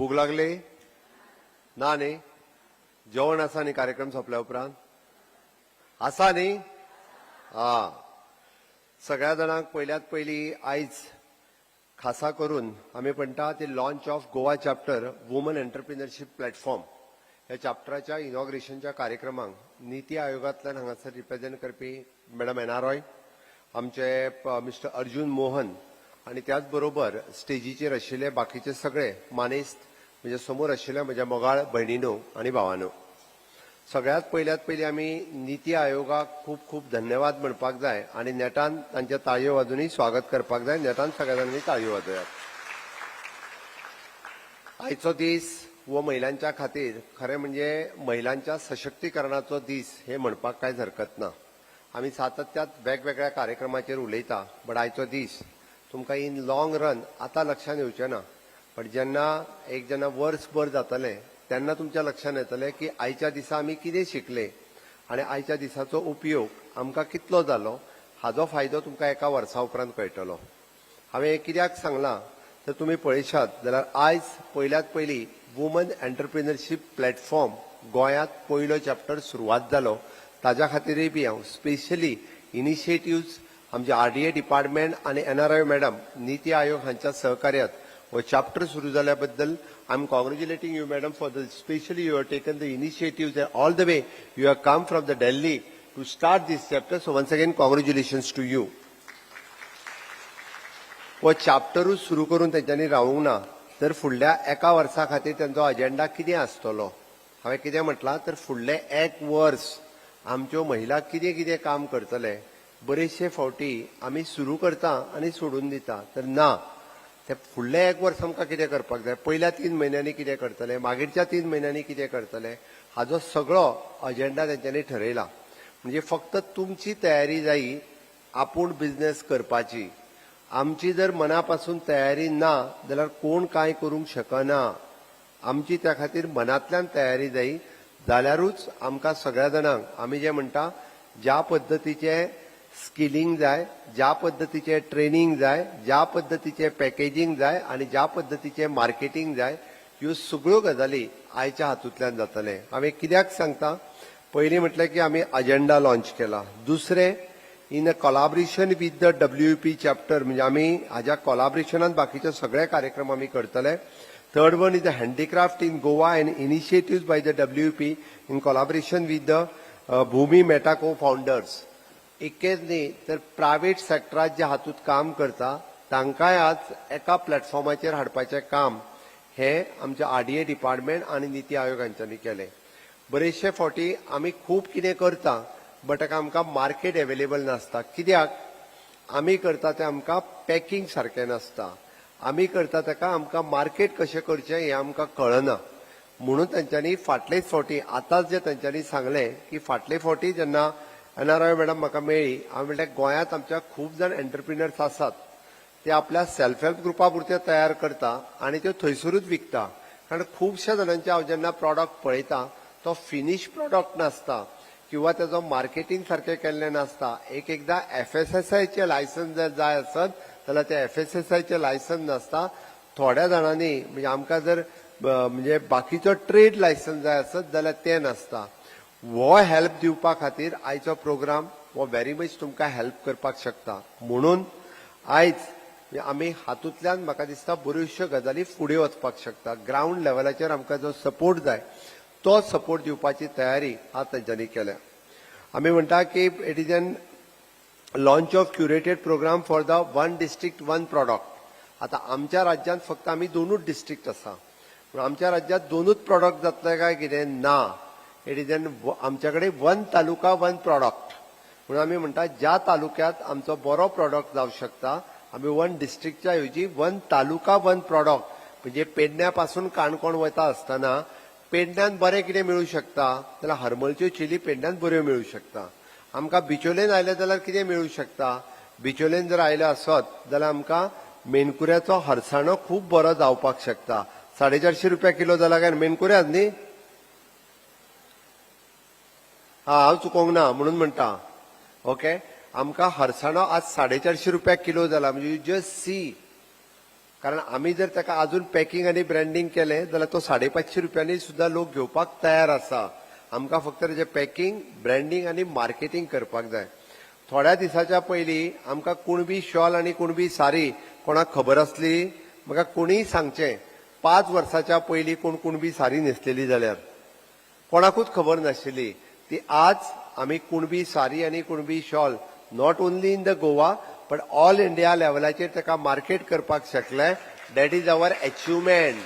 भूक लागली ना न्ही जेवण आसा न्ही कार्यक्रम सोंपल्या उपरांत आसा न्ही सगळ्या जाणांक पयल्यात पयली आयज खासा करून आमी म्हणटा ती launch of Goa chapter woman entrepreneurship platform ह्या चॅप्टराच्या इनॉग्रेशनच्या कार्यक्रमांक नीती आयोगांतल्यान हांगासर रिप्रेझेंट करपी मॅडम एना रॉय आमचे मिस्टर अर्जुन मोहन आणि त्याच बरोबर स्टेजीचेर आशिल्ले बाकीचे सगळे मानेस्त म्हणजे समोर आशिल्ले म्हज्या मोगाळ भयणीनो आणि भावानो सगळ्यात पयली आमी नीती आयोगाक खूब खूब धन्यवाद म्हणपाक जाय आणि नेटान तांचे ताळयो वाजूनय स्वागत करपाक जाय नेटान सगळ्या जाणांनी ताळयो वाजयात आयचो दीस वो महिलांच्या खातीर खरें म्हणजे महिलांच्या सशक्तीकरणाचो दीस हे म्हणपाक कांयच हरकत ना आमी सातत्यात वेगवेगळ्या कार्यक्रमाचेर उलयता बट आयचो दीस तुमकां इन लॉंग रन आतां लक्षान येवचें ना बट जेन्ना वर्सभर जातलें तेन्ना तुमच्या लक्षान येतलें की आयच्या दिसा आमी कितें शिकले आनी आयच्या दिसाचो उपयोग आमकां कितलो जालो हाचो फायदो तुमकां एका वर्सा उपरांत कळटलो हांवें कित्याक सांगलां तर तुमी पळयशात जाल्यार आयज पयल्यात पयली वुमन एंटरप्रिनरशीप प्लॅटफॉर्म गोंयांत पयलो चॅप्टर सुरवात जालो ताज्या खातीरय बी हांव स्पेशली इनिशिएटिव्ज आमचे आरडीए डिपार्टमेंट आणि एनआरआय मॅडम नीती आयोग हांच्या सहकार्यात हो चॅप्टर सुरू जाल्या बद्दल I am congratulating you madam for the specially you have taken the initiatives all the way you have come from the Delhi to start this chapter so once again congratulations to you हो चॅप्टरूच सुरू करून तेंच्यांनी रावूंक ना तर फुडल्या एका वर्सा खातीर तेंचो अजेंडा कितें आसतलो हांवें कितें म्हटलां तर फुडलें एक वर्स आमच्यो महिला कितें कितें काम करतले बरेचशे फावटी आमी सुरू करता आनी सोडून दिता तर ना ते फुडले एक वर्स आमकां कितें करपाक जाय पयल्या 3 म्हयन्यांनी कितें करतले मागीरच्या 3 म्हयन्यांनी कितें करतले हाचो सगळो अजेंडा तेंच्यांनी ठरयला म्हणजे फक्त तुमची तयारी जायी आपूण बिझनेस करपाची आमची जर मना पासून तयारी ना जाल्यार कोण कांय करूंक शकना आमची त्या खातीर मनांतल्यान तयारी जायी जाल्यारूच आमकां सगळ्या जाणांक आमी जे म्हणटा ज्या पद्दतीचे स्किलिंग जाय ज्या पद्दतीचे ट्रेनिंग जाय ज्या पद्दतीचे पॅकेजिंग जाय आणि ज्या पद्दतीचे मार्केटिंग जाय ह्यो सगळ्यो गजाली आयच्या हातूंतल्यान जातले हांवें कित्याक सांगता पयलीं म्हटलें की आमी अजेंडा लॉन्च केला दुसरें in a collaboration with the WP chapter म्हणजे आमी हाज्या कोलॅबोरेशनान बाकीचे सगळे कार्यक्रम आमी करतले third one is the handicraft in Goa and initiatives by the WP in collaboration with the Bhumi मेटाको फाउंडर्स इतकेच न्ही तर प्रायव्हेट सेक्टरात जे हातूंत काम करता तांकांय आज एका प्लॅटफॉर्माचेर हाडपाचें काम हे आमचे आरडीए डिपार्टमेंट आणि नीती आयोग हांच्यांनी केलें बरेचशे फावटी आमी खूब कितें करता बट आमकां मार्केट अवेलेबल नासता कित्याक आमी करता तें आमकां पॅकिंग सारकें नासता आमी करता ताका आमकां मार्केट कशें करचें हें आमकां कळना म्हणून तांच्यांनी फाटलेच फावटी आतांच जे तांच्यांनी सांगलें की फाटले फावटी जेन्ना एनआरआय मॅडम म्हाका मेळ्ळी हांवें म्हटलें गोंयांत आमच्या खूब जाण एंटरप्रिनर्स आसात ते आपल्या सेल्फ हेल्प ग्रुपा पुरते तयार करता आनी त्यो थंयसरूच विकता कारण खुबश्या जाणांचे हांव जेन्ना प्रॉडक्ट पळयता तो फिनिश प्रॉडक्ट नासता किंवा तेजो मार्केटिंग सारकें केल्लें नासता एकदां FSSAIचे लायसन्स जर जाय आसत जाल्यार ते FSSAIचे लायसन्स नासता थोड्या जाणांनी म्हणजे आमकां जर म्हणजे बाकीचो ट्रेड लायसन्स जाय आसत जाल्यार ते नासता वो हेल्प दिवपा खातीर आयचो प्रोग्राम वो व्हेरी मच तुमकां हेल्प करपाक शकता म्हणून आयज आमी हातूंतल्यान म्हाका दिसता बऱ्योचश्यो गजाली फुडें वचपाक शकता ग्राउंड लेवलाचेर आमकां जो सपोर्ट जाय तो सपोर्ट दिवपाची तयारी आज तांच्यांनी केल्या आमी म्हणटा की it is an launch of curated programme for the one district one product आता आमच्या राज्यांत फक्त आमी 2च डिस्ट्रिक्ट आसा आमच्या राज्यांत 2च प्रॉडक्ट जातले काय कितें ना इट इज एन आमच्या कडेन वन तालुका वन प्रॉडक्ट म्हणून आमी म्हणटा ज्या तालुक्यात आमचो बरो प्रॉडक्ट जावंक शकता आमी वन डिस्ट्रिक्टच्या ऐवजी वन तालुका वन प्रॉडक्ट म्हणजे पेडण्या पासून काणकोण वता आसतना पेडण्यान बरें कितें मेळूं शकता जाल्यार हरमळच्यो चिली पेडण्यान बऱ्यो मेळूं शकता आमकां बिचोलेन आयले जाल्यार कितें मेळूं शकता बिचोलेन जर आयले आसत जाल्यार आमकां मेणकुऱ्याचो हरसाणो खूब बरो जावपाक शकता 450 रुपया किलो जाला काय मेणकुऱ्याच न्ही हांव चुकोवंक ना म्हणून म्हणटा ओके आमकां हरसाणो आज 450 रुपया किलो जाला म्हणजे यू जस्ट सी कारण आम्ही जर ताका अजून पॅकिंग आणि ब्रँडिंग केले जाल्यार तो 550 रुपयांनी सुद्धा लोक घेवपाक तयार आसा. आमकां फक्त तेजे पॅकिंग ब्रँडिंग आणि मार्केटिंग करपाक जाय. थोड्या दिसाच्या पयलीं आमकां कुणबी शॉल आणि कुणबी साडी कोणाक खबर आसली? म्हाका कोणीय सांगचें 5 वर्साच्या पयलीं कोण कुणबी साडी न्हेसलेली जाल्यार कोणाकूच खबर नाशिल्ली. ती आज आमी कुणबी साडी आणि Kunbi shawl not only in the Goa but all India लेवलाचेर ताका मार्केट करपाक शकले. That is our achievement.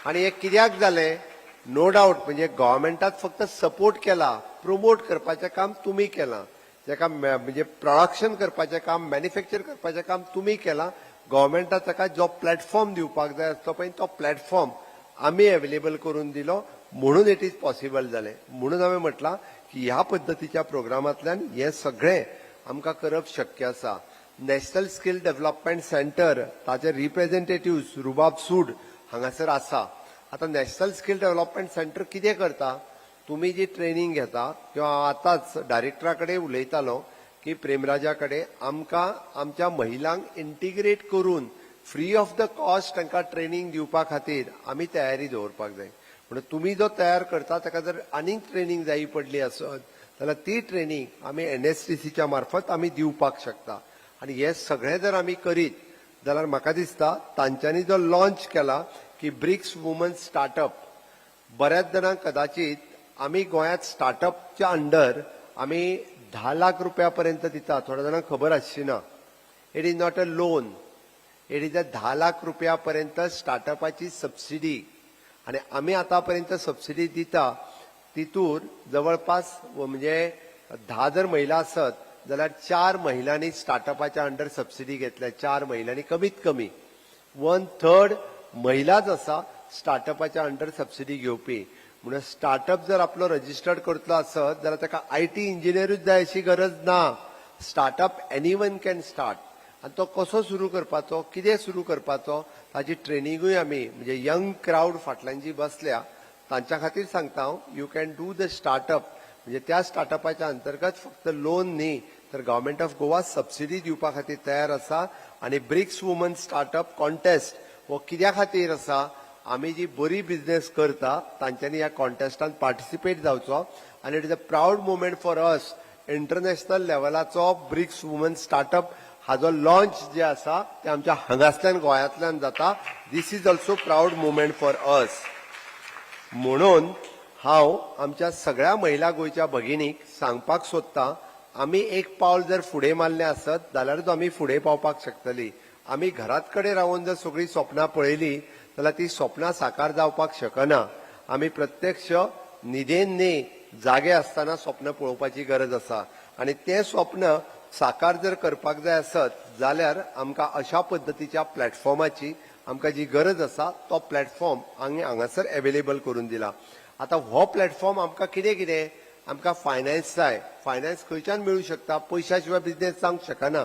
आणि हे कित्याक जालें? नो डाऊट म्हणजे गव्हर्मेंटात फक्त सपोर्ट केला, प्रमोट करपाचें काम तुम्ही केलां. जेका म्हणजे प्रोडक्शन करपाचें काम, मॅन्युफॅक्चर करपाचें काम तुम्ही केलां. गव्हर्मेंटात ताका जो प्लॅटफॉर्म दिवपाक जाय आसलो पळय तो प्लॅटफॉर्म आमी अवेलेबल करून दिलो, म्हणून इट इज पॉसिबल जालें. म्हणून हांवें म्हटलां की ह्या पद्दतीच्या प्रोग्रामांतल्यान हे सगळें आमकां करप शक्य आसा. नॅशनल स्कील डेव्हलपमेंट सेंटर ताचे रिप्रेझेंटेटिव्ह रुबाब सूड हांगासर आसा. आता नॅशनल स्कील डेव्हलपमेंट सेंटर कितें करता? तुम्ही जी ट्रेनिंग घेता किंवा आतांच डायरेक्टरा कडेन उलयतालो की प्रेमराजा कडेन आमकां आमच्या महिलांक इंटिग्रेट करून फ्री ऑफ द कॉस्ट तांकां ट्रेनिंग दिवपा खातीर आमी तयारी दवरपाक जाय. म्हणून तुम्ही जो तयार करता ताका जर आनीक ट्रेनिंग जायी पडली आसत जाल्यार ती ट्रेनिंग आमी NSTCच्या मार्फत आमी दिवपाक शकता. आनी हे सगळें जर आमी करीत जाल्यार म्हाका दिसता तांच्यांनी जो लॉन्च केला की ब्रिक्स वुमन स्टार्टअप, बऱ्याच जाणांक कदाचित आमी गोंयांत स्टार्टअपच्या अंडर आमी 10 लाख रुपयापर्यंत दिता. थोड्या जाणांक खबर आसची ना. It is not a loan, it is अ 10 लाख रुपयापर्यंत स्टार्टअपाची सबसिडी. आणि आमी आतापर्यंत सबसिडी दिता तितून जवळपास म्हणजे 10 जर महिला आसत जाल्यार 4 महिलांनी स्टार्टअपाच्या अंडर सबसिडी घेतल्या. 4 महिलांनी कमीत कमी 1/3 महिलाच आसा स्टार्टअपाच्या अंडर सबसिडी घेवपी. म्हणून स्टार्टअप जर आपलो रजिस्टर्ड करतलो आसत जाल्यार ताका IT इंजिनियरूच जाय अशी गरज ना. Startup anyone can start. आणि तो कसो सुरू करपाचो, कितें सुरू करपाचो ताची ट्रेनिंगूय आमी म्हणजे यंग क्राऊड फाटल्यान जी बसल्या तांच्या खातीर सांगता हांव. You can do the startup. म्हणजे त्या स्टार्टअपाच्या अंतर्गत फक्त लोन न्ही तर गव्हर्मेंट ऑफ गोवा सबसिडी दिवपा खातीर तयार आसा. आणि ब्रिक्स वुमन स्टार्टअप कॉन्टेस्ट हो कित्या खातीर आसा? आमी जी बरी बिझनेस करता तांच्यांनी ह्या कॉन्टेस्टांत पार्टिसिपेट जावचो. आनी it is a proud movement for us. International लेवलाचो ब्रिक्स वुमन स्टार्टअप हाजो लॉन्च जे आसा ते आमच्या हांगासल्यान गोंयांतल्यान जाता. This is also proud movement for us. म्हणून हांव आमच्या सगळ्या महिला गोंयच्या भगिनीक सांगपाक सोदतां आमी एक पावल जर फुडें मारलें आसत जाल्यारूच आमी फुडें पावपाक शकतलीं. आमी घरात कडेन रावन जर सगळीं स्वप्नां पळयलीं जाल्यार ती स्वप्नां साकार जावपाक शकना. आमी प्रत्यक्ष न्हिदेन न्ही जागे आसतना स्वप्न पळोवपाची गरज आसा. आनी तें स्वप्न साकार जर करपाक जाय आसत जाल्यार आमकां अशा पद्दतीच्या प्लॅटफॉर्माची आमकां जी गरज आसा तो प्लॅटफॉर्म हांगासर अवेलेबल करून दिला. आता हो प्लॅटफॉर्म आमकां कितें कितें? आमकां फायनान्स जाय. फायनान्स खंयच्यान मेळूं शकता? पयशा शिवाय बिझनेस जावंक शकना.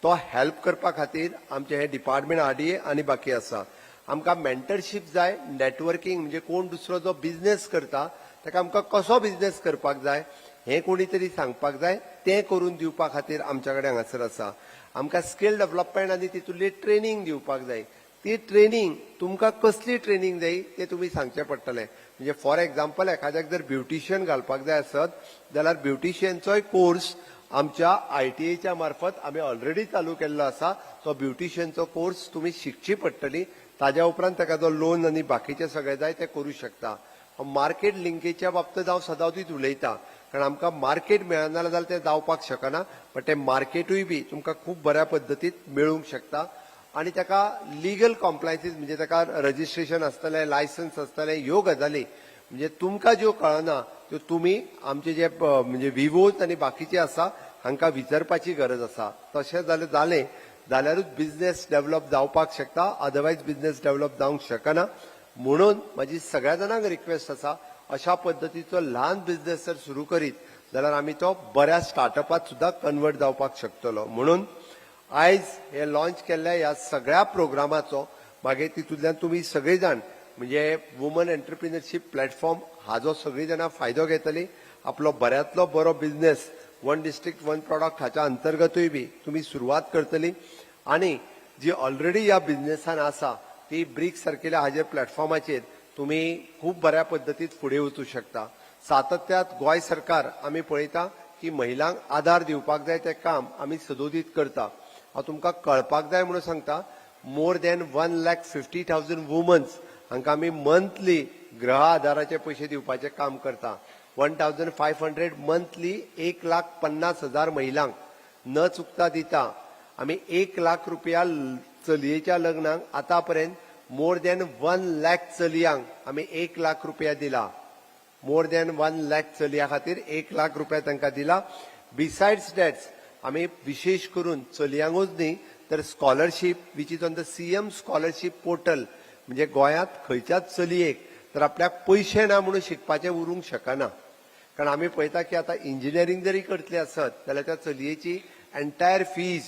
तो हेल्प करपा खातीर आमचे हे डिपार्टमेंट RDA आनी बाकी आसा. आमकां मेंटरशीप जाय, नेटवर्किंग म्हणजे कोण दुसरो जो बिझनेस करता ताका आमकां कसो बिझनेस करपाक जाय हें कोणी तरी सांगपाक जाय. तें करून दिवपा खातीर आमच्या कडेन हांगासर आसा. आमकां स्कील डेव्हलपमेंट आनी तितूंतली ट्रेनिंग दिवपाक जाय. ती ट्रेनिंग तुमकां कसली ट्रेनिंग जाय तें तुमी सांगचें पडटलें. म्हणजे फॉर एक्झाम्पल एखाद्याक जर ब्युटिशियन घालपाक जाय आसत जाल्यार ब्युटिशियनचोय कोर्स आमच्या ITAच्या मार्फत आमी ऑलरेडी चालू केल्लो आसा. तो ब्युटिशियनचो कोर्स तुमी शिकची पडटली. ताज्या उपरांत ताका जो लोन आनी बाकीचें सगळें जाय तें करूं शकता. मार्केट लिंकेजच्या बाबतींत हांव सदां दीस उलयतां कारण आमकां मार्केट मेळना जाल्यार तें जावपाक शकना. बट तें मार्केटूय बी तुमकां खूब बऱ्या पद्दतीन मेळूंक शकता. आणि ताका लिगल कॉम्प्लायन्सीस म्हणजे ताका रजिस्ट्रेशन आसतलें, लायसन्स आसतलें, ह्यो गजाली म्हणजे तुमकां ज्यो कळना त्यो तुमी आमचे जे म्हणजे विवोज आनी बाकीचे आसा हांकां विचारपाची गरज आसा. तशें जालें जाल्यारूच बिझनेस डेव्हलप जावपाक शकता. अदरवायज बिझनेस डेव्हलप जावंक शकना. म्हणून म्हाजी सगळ्या जाणांक रिक्वेस्ट आसा अशा पद्दतीचो ल्हान बिझनेस जर सुरू करीत जाल्यार आमी तो बऱ्या स्टार्टअपात सुद्धा कन्वर्ट जावपाक शकतलो. म्हणून आयज हे लॉन्च केल्ल्या ह्या सगळ्या प्रोग्रामाचो मागीर तितूंतल्यान तुमी सगळीं जाण म्हणजे वुमन एंटरप्रिनरशीप प्लॅटफॉर्म हाजो सगळीं जाणां फायदो घेतली. आपलो बऱ्यांतलो बरो business one district one product हाच्या अंतर्गतूय बी तुमी सुरवात करतली. आनी जी ऑलरेडी ह्या बिझनेसान आसा ती ब्रिक्स सारकेल्या हाजेर प्लॅटफॉर्माचेर तुम्ही खूप बऱ्या पद्दतीत फुडें वचूं शकता. सातत्यात गोंय सरकार आमी पळयता की महिलांक आधार दिवपाक जाय तें काम आमी सदोदीत करता. हांव तुमकां कळपाक जाय म्हणून सांगता, मोर देन 1,50,000 वुमन्स हांकां आमी मंथली गृह आधाराचे पयशे दिवपाचें काम करता. 1,500 मंथली 1,50,000 महिलांक न चुकता दिता. आमी 1 लाख रुपया चलयेच्या लग्नाक आतापर्यंत मोर देन 1 लाख चलयांक आमी 1 लाख रुपया दिला. मोर देन 1 लाख चलया खातीर 1 लाख रुपया तांकां दिला. बिसायड्स दॅट्स आमी विशेष करून चलयांकूच न्ही तर scholarship which is on the CM scholarship portal, म्हणजे गोंयांत खंयच्याच चलयेक तर आपल्याक पयशे ना म्हणून शिकपाचें उरूंक शकना. कारण आमी पळयता की आतां इंजिनियरींग जरी करतली आसत जाल्यार त्या चलयेची एंटायर फीज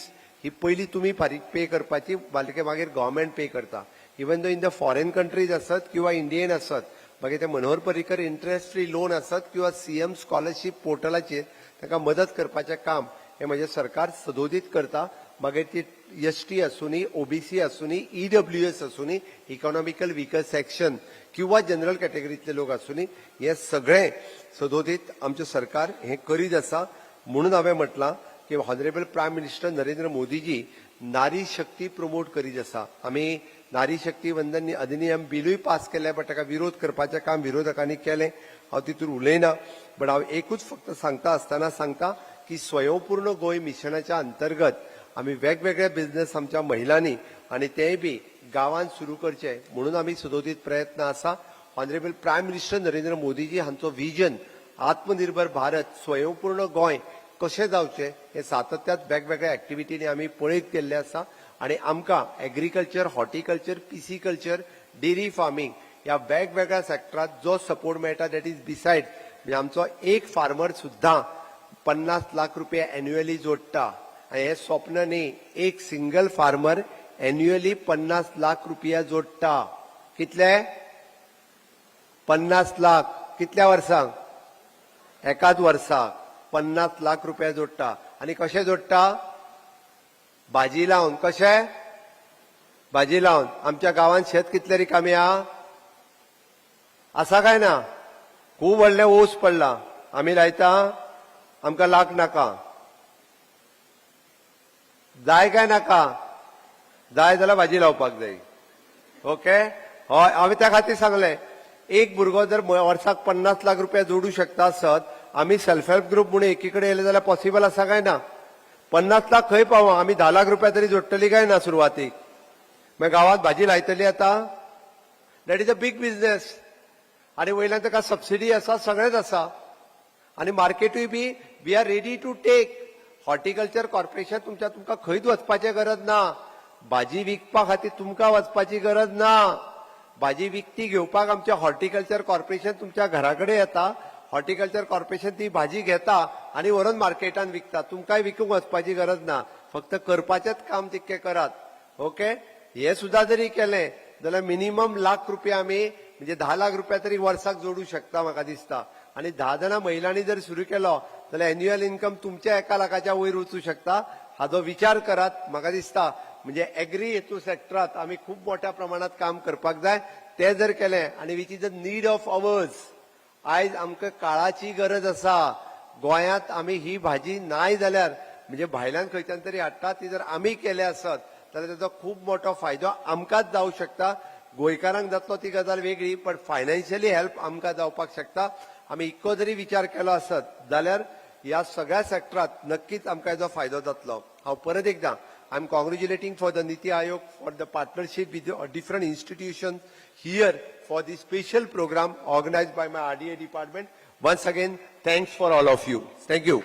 ही पयली तुमी फारीक पे करपाची, बाकी मागीर गव्हर्मेंट पे करता. Even though in the foreign countries आसत किंवा इंडियन आसत, मागीर ते Manohar Parrikar interest free loan आसत किंवा सीएम स्कॉलरशीप पोर्टलाचेर ताका मदत करपाचें काम हे म्हणजे सरकार सदोदीत करता. मागीर ती एसटी आसूनी, ओबीसी आसूनी, ईडब्ल्यूएस आसूनी, इकॉनॉमिकल विकर सेक्शन किंवा जनरल कॅटेगरीतले लोक आसूनी, हे सगळे सदोदीत आमचें सरकार हे करीत आसा. म्हणून हांवें म्हटलां की honourable prime minister Narendra Modiji Nari Shakti promote करीत आसा. आमी नारी शक्ती वंदन अधिनियम बिलूय पास केले, बट ताका विरोध करपाचें काम विरोधकांनी केलें. हांव तितून उलयना, बट हांव एकूच फक्त सांगता आसतना सांगता की स्वयंपूर्ण गोंय मिशनाच्या अंतर्गत आमी वेगवेगळे बिझनेस आमच्या महिलांनी आणि तेय बी गांवांत सुरू करचे म्हणून आमी सदोदीत प्रयत्न आसा. Honourable prime minister Narendra Modiji हांचो विजन आत्मनिर्भर भारत स्वयंपूर्ण गोंय कशें जावचें हे सातत्यात वेगवेगळ्या एक्टिविटीनी आमी पळयत गेल्ले आसा. आणि आमकां agriculture, horticulture, pisciculture, dairy farming ह्या वेगवेगळ्या सेक्टरात जो सपोर्ट मेळटा दॅट इज बिसायड, म्हणजे आमचो एक फार्मर सुद्दां 50 लाख रुपया एन्युअली जोडटा. आणि हे स्वप्न न्ही, एक सिंगल फार्मर एन्युअली 50 लाख रुपया जोडटा. कितले? 50 लाख. कितल्या वर्सांक? एकाच वर्साक 50 लाख रुपया जोडटा. आणि कशें जोडटा? भाजी लावन. कशें? भाजी लावन. आमच्या गांवांत शेत कितले रिकामे आसा काय ना? खूब व्हडलें ऊस पडला. आमी लायता, आमकां लाख नाका. जाय काय नाका? जाय जाल्यार भाजी लावपाक जाय. ओके, हय, हांवें त्या खातीर सांगलें एक भुरगो जर वर्साक 50 लाख रुपया जोडू शकता आसत, आमी सेल्फ हेल्प ग्रुप म्हणून एकीकडे येयले जाल्यार पॉसिबल आसा काय ना? 50 लाख खंय पावो? आमी 10 लाख रुपया तरी जोडटली काय ना सुरवातीक? मागीर गांवांत भाजी लायतली आता. That is a big business. आणि वयल्यान ताका सबसिडी आसा, सगळेंच आसा. आणि मार्केटूय बी we are ready to take. Horticulture corporation तुमकां खंयच वचपाची गरज ना. भाजी विकपा खातीर तुमकां वचपाची गरज ना. भाजी विकती घेवपाक आमच्या हॉर्टिकल्चर कॉर्पोरेशन तुमच्या घरा कडेन येता. हॉर्टिकल्चर कॉर्पोरेशन ती भाजी घेता आणि व्हरून मार्केटान विकता. तुमकांय विकूंक वचपाची गरज ना. फक्त करपाचेंच काम तितकें करात. ओके, हे सुद्धा जरी केलें जाल्यार मिनिमम लाख रुपया आमी म्हणजे 10 लाख रुपया तरी वर्साक जोडू शकता म्हाका दिसता. आणि 10 जाणां महिलांनी जर सुरू केलो जाल्यार एन्युअल इन्कम तुमच्या 1 लाखाच्या वयर वचूं शकता. हाचो विचार करात. म्हाका दिसता म्हणजे एग्री हेतू सेक्टरात आमी खूब मोठ्या प्रमाणात काम करपाक जाय. ते जर केलें आणि which is the need of hours. आयज आमकां काळाची गरज आसा. गोंयांत आमी ही भाजी नाय जाल्यार म्हणजे भायल्यान खंयच्यान तरी हाडटा, ती जर आमी केले आसत जाल्यार ताचो खूब मोठो फायदो आमकांच जावंक शकता. गोंयकारांक जातलो ती गजाल वेगळी, पण फायनान्शियली हेल्प आमकां जावपाक शकता. आमी इतको जरी विचार केलो आसत जाल्यार ह्या सगळ्या सेक्टरात नक्कीच आमकां हेजो फायदो जातलो. हांव परत एकदां I am congratulating for the NITI Aayog for the partnership with different institutions here for this special program organized by my RDA department. Once again, thanks for all of you. Thank you.